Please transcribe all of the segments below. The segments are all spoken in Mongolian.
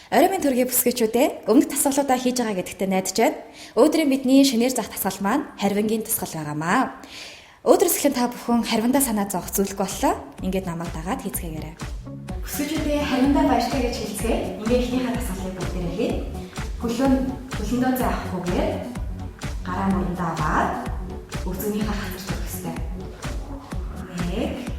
Орой минь төргийн бүсгүйчүүдээ өмнөх тасгалуудаа хийж байгаа гэдэгтээ найдаж байна. Өдрийн бидний шинээр зах тасгал маань харвингийн тасгал байгаамаа. Өдрөөс эхлэн та бүхэн харвиндаа санаа зовох зүйлгүй боллоо. Ингээд намайг дагаад хийцгээгээрэй. Бүсгүйчүүдээ харвиндаа баяртай гэж хэлцгээе. Ингээд эхнийхээ тасгалыг бүгдээрээ хийн. Хөлөндөө зай авахгүйгээр гараа мөрөндөө аваад өвзгөнийхээ хатарч өгөх ёстой. 1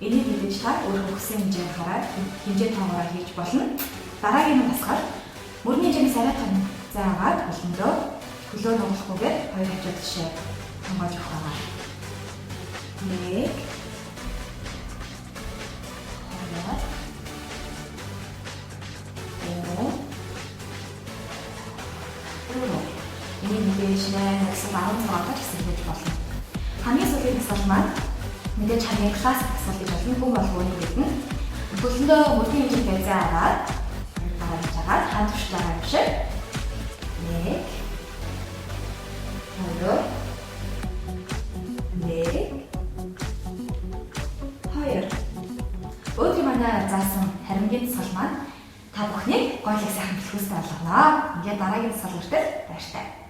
Энийг мэдээж та өөрийнхөө хүссэн хэмжээгээр хараад хэмжээ тоогоороо хийж болно. Дараагийн тасгал мөрний хэмжээс арай том зай аваад хөлөө нугалахгүйгээр хоёр хажууд тишээ тонгоож авах байгаа. 1 Энийг мэдээж 8 гэсэн 16 гэсэн хийж болно. Хамгийн сүүлийн тасгал маань мэдээж хамгийн классик тасгал гэж болно. Хүн болгоо нэг гэдэг нь хөлөндөө мөрний хэмжээтэй зай аваад гаргаж байгаа хаан турш байгаа юм шиг. 1 2 Өдрийн манай заасан харвингийн тасгал маань та бүхнийг гоёлыг сайхан бэлгүүстэй болгоно. Ингээд дараагийн тасгал хүртэл баяртай.